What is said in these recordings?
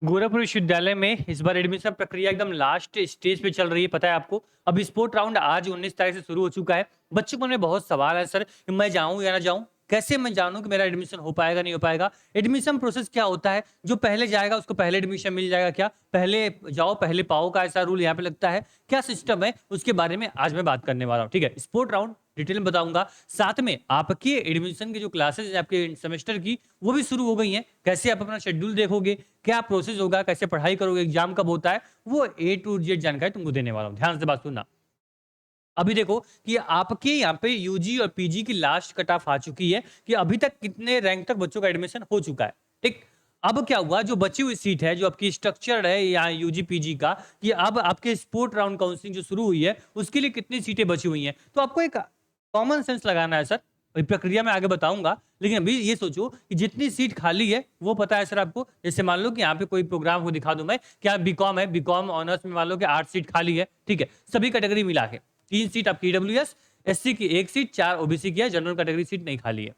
गोरखपुर विश्वविद्यालय में इस बार एडमिशन प्रक्रिया एकदम लास्ट स्टेज पे चल रही है, पता है आपको। अब स्पोर्ट राउंड आज 19 तारीख से शुरू हो चुका है। बच्चों के मन में बहुत सवाल है, सर कि मैं जाऊं या ना जाऊं, कैसे मैं जानूं कि मेरा एडमिशन हो पाएगा नहीं हो पाएगा। एडमिशन प्रोसेस क्या होता है, जो पहले जाएगा उसको पहले एडमिशन मिल जाएगा क्या, पहले जाओ पहले पाओ का ऐसा रूल यहाँ पे लगता है, क्या सिस्टम है, उसके बारे में आज मैं बात करने वाला हूँ। ठीक है, स्पोर्ट राउंड डिटेल में बताऊंगा, साथ में आपके एडमिशन की जो क्लासेस है आपके सेमेस्टर की वो भी शुरू हो गई हैं, कैसे आप अपना शेड्यूल देखोगे, क्या प्रोसेस होगा, कैसे पढ़ाई करोगे, एग्जाम कब होता है, वो ए टू जेड जानकारी तुमको देने वाला हूं। ध्यान से बात सुनना। अभी देखो कि आपके यहाँ पे यूजी और पीजी की लास्ट कट ऑफ आ चुकी है कि अभी तक कितने रैंक तक बच्चों का एडमिशन हो चुका है। ठीक, अब क्या हुआ, जो बची हुई सीट है जो आपकी स्ट्रक्चर है यहाँ यूजी पीजी का, कि अब आपके स्पोर्ट राउंड काउंसलिंग जो शुरू हुई है उसके लिए कितनी सीटें बची हुई हैं, तो आपको एक कॉमन सेंस लगाना है सर। इस प्रक्रिया में आगे बताऊंगा, लेकिन अभी ये सोचो कि जितनी सीट खाली है वो पता है सर आपको। जैसे मान लो कि यहाँ पे कोई प्रोग्राम को दिखा दूं मैं, क्या बीकॉम है, बीकॉम ऑनर्स में मान लो कि 8 सीट खाली है। ठीक है, सभी कैटेगरी मिला के 3 सीट आपकी ईडब्ल्यूएस, एससी की 1 सीट, 4 ओबीसी की है, जनरल कैटेगरी सीट नहीं खाली है।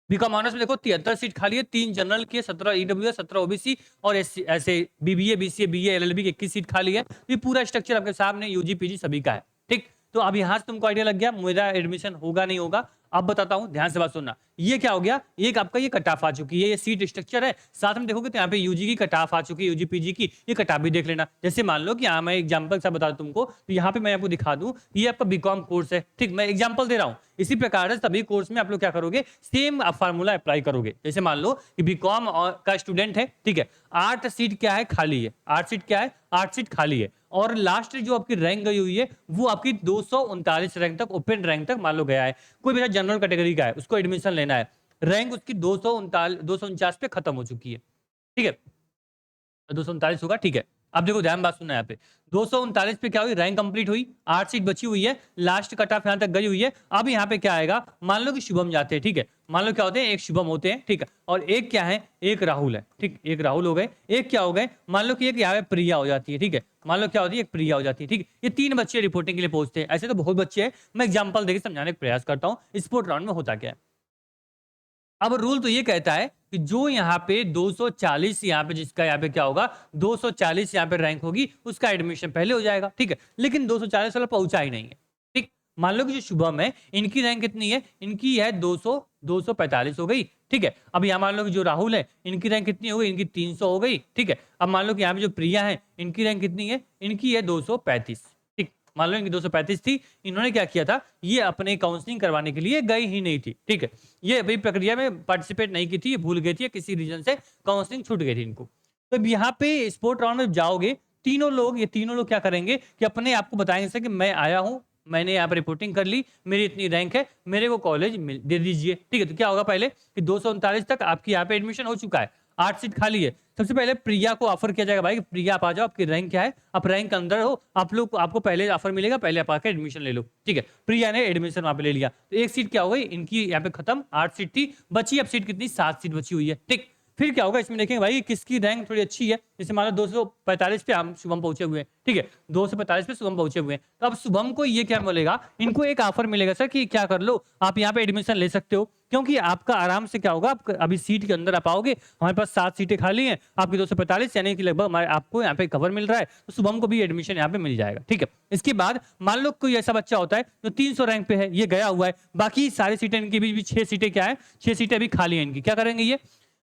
बीकॉम ऑनर्स में देखो 73 सीट खाली है, 3 जनरल की, 17 ईडब्ल्यूएस, 17 ओबीसी और एससी, ऐसे बीबीए बीसीए बीए एलएलबी की 21 सीट खाली है। ये पूरा स्ट्रक्चर आपके सामने यूजी पीजी सभी का है। ठीक, तो अब यहां से तुमको आइडिया लग गया मेरा एडमिशन होगा नहीं होगा। अब बताता हूं, ध्यान से बात सुनना। ये क्या हो गया, एक आपका ये कट ऑफ आ चुकी है, ये सीट स्ट्रक्चर है, साथ में देखोगे तो यहाँ पे यूजी की कट ऑफ आ चुकी है, यूजी पीजी की, ये कट ऑफ भी देख लेना। जैसे मान लो कि यहाँ मैं एग्जांपल सा बता दूं तुमको, तो यहाँ पे मैं आपको दिखा दूं, ये आपका बीकॉम कोर्स है। ठीक, मैं एग्जांपल दे रहा हूँ। इसी प्रकार से सभी कोर्स में आप लोग क्या करोगे, सेम फार्मूला अप्लाई करोगे। जैसे मान लो कि बीकॉम का स्टूडेंट है, ठीक है, 8 सीट क्या है खाली है, 8 सीट क्या है, 8 सीट खाली है, और लास्ट जो आपकी रैंक गई हुई है वो आपकी 239 रैंक तक, ओपन रैंक तक मान लो गया है। कोई मेरा जनरल कैटेगरी का है, उसको एडमिशन लेना है, रैंक उसकी 249 पे खत्म हो चुकी है। ठीक है, 239 होगा। ठीक है, अब देखो ध्यान बात सुनना, यहाँ पे 239 पे क्या हुई, रैंक कंप्लीट हुई, 8 सीट बची हुई है, लास्ट कट ऑफ यहाँ तक गई हुई है। अब यहाँ पे क्या आएगा, मान लो कि शुभम जाते हैं। ठीक है, मान लो क्या होते हैं, एक शुभम होते हैं, ठीक है, और एक क्या है, एक राहुल है। ठीक, एक राहुल हो गए, एक क्या हो गए, मान लो कि एक यहाँ पे प्रिया हो जाती है। ठीक है, मान लो क्या होती है, एक प्रिया हो जाती है। ठीक है, ये 3 बच्चे रिपोर्टिंग के लिए पहुंचते हैं। ऐसे तो बहुत बच्चे हैं, मैं एग्जाम्पल देकर समझाने का प्रयास करता हूँ स्पोर्ट राउंड में होता क्या है। अब रूल तो ये कहता है कि जो यहाँ पे 240, यहाँ पे जिसका यहाँ पे क्या होगा, 240 यहाँ पे रैंक होगी, उसका एडमिशन पहले हो जाएगा। ठीक है, लेकिन 240 वाला पहुंचा ही नहीं है। ठीक, मान लो कि जो शुभम है, इनकी रैंक कितनी है, इनकी है 245 हो गई। ठीक है, अब यहाँ मान लो कि जो राहुल है, इनकी रैंक कितनी हो गई, इनकी 300 हो गई। ठीक है, अब मान लो कि यहाँ पे जो प्रिया है, इनकी रैंक कितनी है, इनकी है 235। ठीक, मान लो इनकी 235 थी, इन्होंने क्या किया था, ये अपने काउंसलिंग करवाने के लिए गई ही नहीं थी। ठीक है, ये अभी प्रक्रिया में पार्टिसिपेट नहीं की थी, ये भूल गई थी, किसी रीजन से काउंसलिंग छूट गई थी इनको। तो अब यहाँ पे स्पोर्ट राउंड में जाओगे, ये तीनों लोग क्या करेंगे कि अपने आप को बताएंगे सर कि मैं आया हूँ, मैंने यहाँ पे रिपोर्टिंग कर ली, मेरी इतनी रैंक है, मेरे को कॉलेज दे दीजिए। ठीक है, तो क्या होगा पहले कि 239 तक आपकी यहाँ पे एडमिशन हो चुका है, 8 सीट खाली है। सबसे पहले प्रिया को ऑफर किया जाएगा, भाई कि प्रिया आप आ जाओ, आपकी रैंक क्या है, आप रैंक अंदर हो, आप लोग आपको पहले ऑफर मिलेगा, पहले आप आकर एडमिशन ले लो। ठीक है, प्रिया ने एडमिशन वहां पे ले लिया, तो एक सीट क्या हो गई, इनकी यहाँ पे खत्म, 8 सीट थी, बची अब सीट कितनी, 7 सीट बची हुई है। ठीक, फिर क्या होगा, इसमें देखेंगे भाई किसकी रैंक थोड़ी अच्छी है। जैसे मान लो 245 पे हम शुभम पहुंचे हुए हैं। ठीक है, 245 पे शुभम पहुंचे हुए हैं, तो अब शुभम को ये क्या मिलेगा, इनको एक ऑफर मिलेगा सर कि क्या कर लो, आप यहाँ पे एडमिशन ले सकते हो, क्योंकि आपका आराम से क्या होगा, आप अभी सीट के अंदर आप आओगे, हमारे पास 7 सीटें खाली हैं, आपकी 245 यानी कि लगभग आपको यहाँ पे कवर मिल रहा है, तो शुभम को भी एडमिशन यहाँ पे मिल जाएगा। ठीक है, इसके बाद मान लो कोई ऐसा बच्चा होता है जो 300 रैंक पे है, ये गया हुआ है, बाकी सारी सीटें इनकी भी 6 सीटें क्या है, 6 सीटें अभी खाली हैं इनकी, क्या करेंगे ये,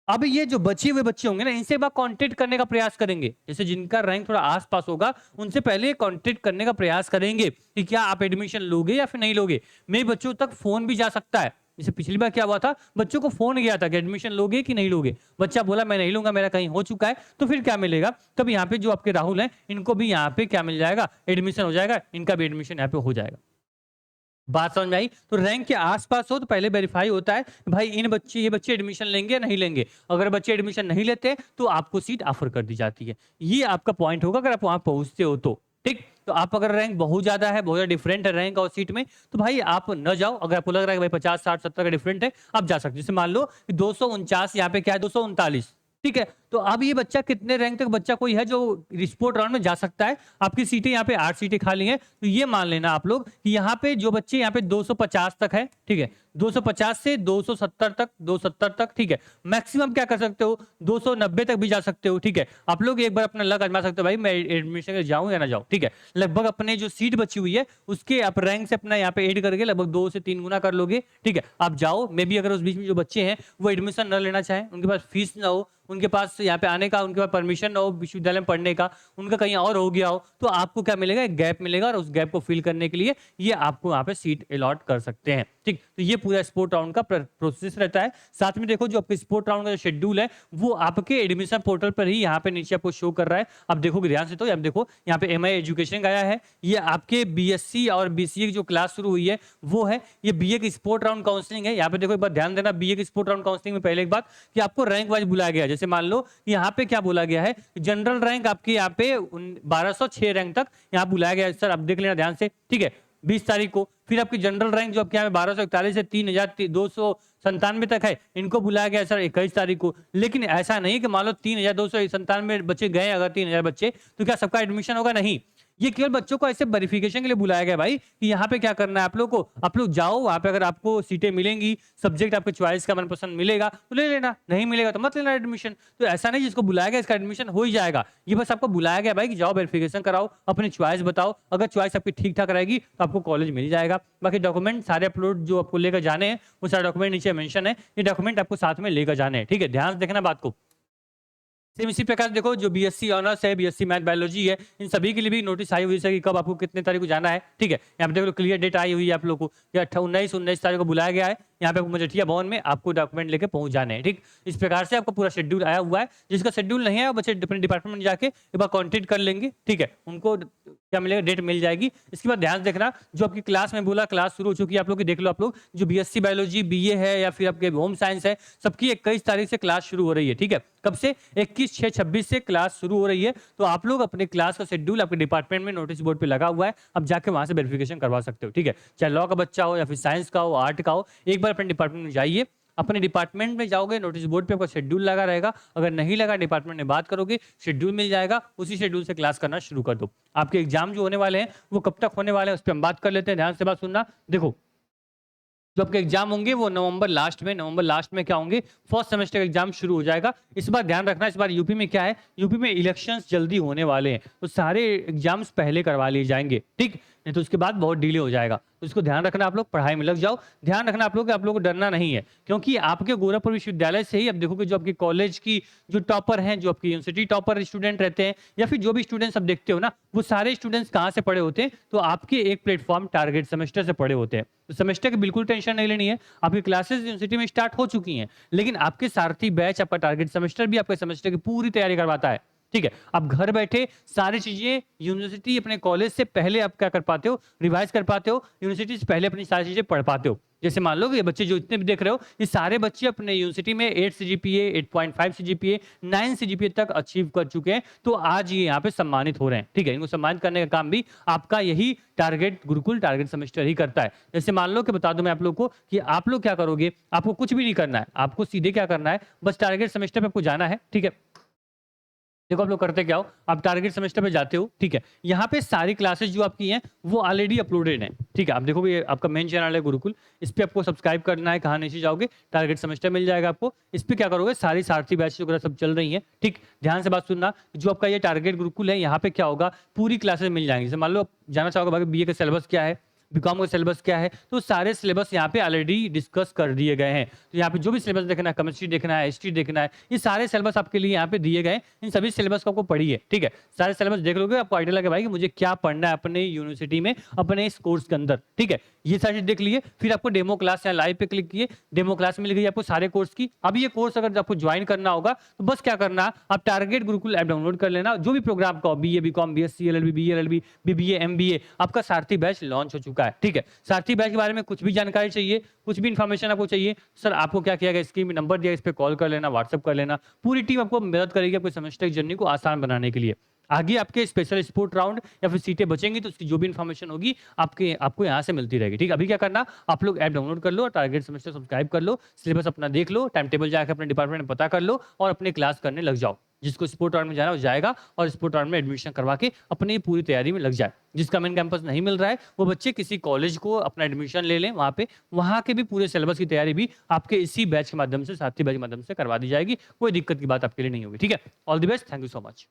अब ये जो बचे हुए बच्चे होंगे ना, इनसे बार कांटेक्ट करने का प्रयास करेंगे। जैसे जिनका रैंक थोड़ा आसपास होगा, उनसे पहले कांटेक्ट करने का प्रयास करेंगे कि क्या आप एडमिशन लोगे या फिर नहीं लोगे। मेरे बच्चों तक फोन भी जा सकता है, जैसे पिछली बार क्या हुआ था, बच्चों को फोन गया था कि एडमिशन लोगे कि नहीं लोगे, बच्चा बोला मैं नहीं लूंगा, मेरा कहीं हो चुका है, तो फिर क्या मिलेगा, तब यहाँ पे जो आपके राहुल हैं, इनको भी यहाँ पे क्या मिल जाएगा, एडमिशन हो जाएगा, इनका भी एडमिशन यहाँ पे हो जाएगा। बात समझ में आई। तो रैंक के आसपास हो तो पहले वेरीफाई होता है भाई ये बच्चे एडमिशन लेंगे या नहीं लेंगे। अगर बच्चे एडमिशन नहीं लेते तो आपको सीट ऑफर कर दी जाती है। ये आपका पॉइंट होगा अगर आप वहां पहुंचते हो तो। ठीक, तो आप अगर रैंक बहुत ज्यादा है, बहुत ज्यादा डिफरेंट है रैंक और सीट में, तो भाई आप न जाओ। अगर आपको लग रहा है कि भाई 50 60 70 का डिफरेंट है, आप जा सकते हो। जैसे मान लो 249 यहाँ पे क्या है, 239। ठीक है, तो अब ये बच्चा कितने रैंक तक बच्चा कोई है जो स्पोर्ट राउंड में जा सकता है। आपकी सीटें यहाँ पे 8 सीटें खाली हैं, तो ये मान लेना आप लोग कि यहाँ पे जो बच्चे यहाँ पे 250 तक है, ठीक है, 250 से 270 तक, 270 तक, ठीक है, मैक्सिमम क्या कर सकते हो 290 तक भी जा सकते हो, ठीक है। आप लोग एक बार अपना लक आजमा सकते हो भाई मैं एडमिशन के जाऊं या ना जाऊं, ठीक है। लगभग अपने जो सीट बची हुई है उसके आप रैंक से अपना यहाँ पे ऐड करके लगभग 2 से 3 गुना कर लोगे, ठीक है। आप जाओ, मे बी अगर उस बीच में जो बच्चे हैं वो एडमिशन न लेना चाहें, उनके पास फीस ना हो, उनके पास यहाँ पे आने का, उनके पास परमिशन ना हो विश्वविद्यालय में पढ़ने का, उनका कहीं और हो गया हो, तो आपको क्या मिलेगा, एक गैप मिलेगा और उस गैप को फिल करने के लिए ये आपको यहाँ पे सीट अलॉट कर सकते हैं, ठीक। तो ये पूरा स्पोर्ट राउंड का प्रोसेस रहता है। साथ में देखो जो आपके स्पोर्ट राउंड का शेड्यूल है वो आपके एडमिशन पोर्टल पर ही यहाँ पे नीचे आपको शो कर रहा है। आप देखोगे ध्यान से, तो आप देखो यहाँ पे एमआई एजुकेशन का आया है, ये आपके बीएससी और बीसीए की जो क्लास शुरू हुई है वो है, ये बीए की स्पोर्ट राउंड काउंसलिंग है। यहाँ पे देखो एक बार ध्यान देना, बीए की स्पोर्ट राउंड काउंसलिंग में पहले एक बात कि आपको रैंक वाइज बुलाया गया है। जैसे मान लो यहाँ पे क्या बोला गया है, जनरल रैंक आपके यहाँ पे 1206 रैंक तक यहाँ बुलाया गया है सर, आप देख लेना ध्यान से, ठीक है, 20 तारीख को। फिर आपकी जनरल रैंक जो आपके यहाँ 1241 से 3297 तक है, इनको बुलाया गया सर 21 तारीख को। लेकिन ऐसा नहीं कि मान लो 3297 बच्चे गए, अगर 3000 बच्चे, तो क्या सबका एडमिशन होगा? नहीं, ये केवल बच्चों को ऐसे वेरिफिकेशन के लिए बुलाया गया भाई कि यहाँ पे क्या करना है आप लोग को, आप लोग जाओ वहां पे, अगर आपको सीटें मिलेंगी, सब्जेक्ट आपके चॉइस का मनपसंद मिलेगा तो ले लेना, नहीं मिलेगा तो मत लेना एडमिशन। तो ऐसा नहीं जिसको बुलाया गया इसका एडमिशन हो ही जाएगा, ये बस आपको बुलाया गया भाई कि जाओ वेरिफिकेशन कराओ, अपनी चॉइस बताओ, अगर चॉइस आपकी ठीक ठाक रहेगी तो आपको कॉलेज मिल जाएगा। बाकी डॉक्यूमेंट सारे अपलोड जो आपको लेकर जाने हैं वो सारे डॉक्यूमेंट नीचे मेंशन है, ये डॉक्यूमेंट आपको साथ में लेकर जाने हैं, ठीक है, ध्यान से देखना बात को। सेम इसी प्रकार देखो जो बीएससी ऑनर्स है, बीएससी मैथ बायोलॉजी है, इन सभी के लिए भी नोटिस आई हुई है कि कब आपको कितने तारीख को जाना है, ठीक है। यहाँ पे देखो क्लियर डेट आई हुई है आप लोग को, 19 तारीख को बुलाया गया है, यहाँ पे मजिठिया भवन में आपको डॉक्यूमेंट लेके पहुंच जाने हैं, ठीक। इस प्रकार से आपको पूरा शेड्यूल आया हुआ है। जिसका शेड्यूल नहीं है वो बच्चे अपने डिपार्टमेंट में जाके एक बार कॉन्टेक्ट कर लेंगे, ठीक है, उनको क्या मिलेगा, डेट मिल जाएगी। इसके बाद ध्यान देखना जो आपकी क्लास में बोला क्लास शुरू हो चुकी है, आप लोग की देख लो, आप लोग जो बीएससी बायोलॉजी बीए है या फिर आपके होम साइंस है, सबकी 21 तारीख से क्लास शुरू हो रही है, ठीक है। कब से? 21/6/26 से क्लास शुरू हो रही है। तो आप लोग अपने क्लास का शेड्यूल आपके डिपार्टमेंट में नोटिस बोर्ड पे लगा हुआ है, अब जाके वहां से वेरिफिकेशन करवा सकते हो, ठीक है। चाहे लॉ का बच्चा हो या फिर साइंस का हो, आर्ट का हो, एक बार अपने डिपार्टमेंट में जाइए, अपने डिपार्टमेंट में जाओगे, नोटिस बोर्ड पे आपका शेड्यूल लगा रहेगा, अगर नहीं लगा डिपार्टमेंट में बात करोगे, शेड्यूल मिल जाएगा, उसी शेड्यूल से क्लास करना शुरू कर दो। आपके एग्जाम जो होने वाले हैं वो कब तक होने वाले हैं उस पर हम बात कर लेते हैं, ध्यान से बात सुनना। देखो जो आपके एग्जाम होंगे वो नवंबर लास्ट में क्या होंगे, फर्स्ट सेमेस्टर का एग्जाम शुरू हो जाएगा। इस बार ध्यान रखना, इस बार यूपी में क्या है, यूपी में इलेक्शंस जल्दी होने वाले हैं, तो सारे एग्जाम्स पहले करवा लिए जाएंगे, ठीक, नहीं तो उसके बाद बहुत डिले हो जाएगा। तो इसको ध्यान रखना, आप लोग पढ़ाई में लग जाओ। ध्यान रखना आप लोग कि आप लोग को डरना नहीं है, क्योंकि आपके गोरखपुर विश्वविद्यालय से ही अब देखोगे जो आपके कॉलेज की जो टॉपर हैं, जो आपकी यूनिवर्सिटी टॉपर स्टूडेंट रहते हैं, या फिर जो भी स्टूडेंट्स आप देखते हो ना, वो सारे स्टूडेंट्स कहाँ से पढ़े होते हैं, तो आपके एक प्लेटफॉर्म टारगेट सेमेस्टर से पढ़े होते हैं। तो सेमेस्टर की बिल्कुल टेंशन नहीं लेनी है, आपकी क्लासेस यूनिवर्सिटी में स्टार्ट हो चुकी हैं, लेकिन आपके सारथी बैच आपका टारगेट सेमेस्टर भी आपके सेमेस्टर की पूरी तैयारी करवाता है, ठीक है। आप घर बैठे सारी चीजें यूनिवर्सिटी अपने कॉलेज से पहले आप क्या कर पाते हो, रिवाइज कर पाते हो, यूनिवर्सिटी से पहले अपनी सारी चीजें पढ़ पाते हो। जैसे मान लो कि ये बच्चे जो इतने भी देख रहे हो, ये सारे बच्चे अपने यूनिवर्सिटी में 8 सीजीपीए, 8.5 सीजीपीए, 9 सीजीपीए तक अचीव कर चुके हैं, तो आज ये यहाँ पे सम्मानित हो रहे हैं, ठीक है। इनको सम्मानित करने का काम भी आपका यही टारगेट गुरुकुल टारगेट सेमेस्टर ही करता है। जैसे मान लो कि बता दूं मैं आप लोग को कि आप लोग क्या करोगे, आपको कुछ भी नहीं करना है, आपको सीधे क्या करना है, बस टारगेट सेमेस्टर पे आपको जाना है, ठीक है। देखो आप लोग करते क्या हो, आप टारगेट सेमेस्टर पे जाते हो, ठीक है, यहाँ पे सारी क्लासेस जो आपकी हैं वो ऑलरेडी अपलोडेड हैं, ठीक है। आप देखो ये आपका मेन चैनल है गुरुकुल, इस पे आपको सब्सक्राइब करना है, कहाँ नीचे जाओगे टारगेट सेमेस्टर मिल जाएगा आपको। इस पे क्या करोगे, सारी सारथी बैच वगैरह सब चल रही हैं, ठीक। ध्यान से बात सुनना, जो आपका ये टारगेट गुरुकुल है, यहाँ पे क्या होगा, पूरी क्लासेस मिल जाएंगी। जैसे मान लो आप जाना चाहोगे भाई बीए का सिलेबस क्या है, बीकॉम का सिलेबस क्या है, तो सारे सिलेबस यहाँ पे ऑलरेडी डिस्कस कर दिए गए हैं। तो यहाँ पे जो भी सिलेबस देखना है, केमिस्ट्री देखना है, हिस्ट्री देखना है, ये सारे सिलेबस आपके लिए यहाँ पे दिए गए, इन सभी सिलेबस को आपको पढ़िए, ठीक है। सारे सिलेबस देख लोगे, आपको आइडिया लगे भाई कि मुझे क्या पढ़ना है अपने यूनिवर्सिटी में, अपने इस कोर्स के अंदर, ठीक है। ये सारी चीज देख लिए, फिर आपको डेमो क्लास या लाइव पे क्लिक किए, डेमो क्लास मिल गई आपको सारे कोर्स की। अब ये कोर्स अगर आपको ज्वाइन करना होगा तो बस क्या करना, आप टारगेट गुरुकुल ऐप डाउनलोड कर लेना, जो भी प्रोग्राम का हो, BA, BCom, BSc, LLB, BLLB, BBA, MBA, आपका सारथी बैच लॉन्च हो चुका है, ठीक है। सारथी बैच के बारे में कुछ भी जानकारी चाहिए, कुछ भी इन्फॉर्मेशन आपको चाहिए, सर आपको क्या किया गया, स्क्रीन में नंबर दिया, इस पे कॉल कर लेना, व्हाट्सएप कर लेना, पूरी टीम आपको मदद करेगी आपके सेमेस्टर की जर्नी को आसान बनाने के लिए। आगे आपके स्पेशल स्पोर्ट राउंड या फिर सीटें बचेंगी तो उसकी जो भी इन्फॉर्मेशन होगी आपको यहाँ से मिलती रहेगी, ठीक है। अभी क्या करना, आप लोग ऐप डाउनलोड कर लो और टारगेट सेमेस्टर सब्सक्राइब कर लो, सिलेबस अपना देख लो, टाइम टेबल जाकर अपने डिपार्टमेंट में पता कर लो और अपने क्लास करने लग जाओ। जिसको स्पोर्ट राउंड में जाना है वो जाएगा और स्पोर्ट राउंड में एडमिशन करवा के अपनी पूरी तैयारी में लग जाए। जिसका मेन कैंपस नहीं मिल रहा है वो बच्चे किसी कॉलेज को अपना एडमिशन ले लें वहाँ पे, वहाँ के भी पूरे सिलेबस की तैयारी भी आपके इसी बैच के माध्यम से, साथी बैच के माध्यम से करवा दी जाएगी। कोई दिक्कत की बात आपके लिए नहीं होगी। ठीक है, all the best, thank you so much.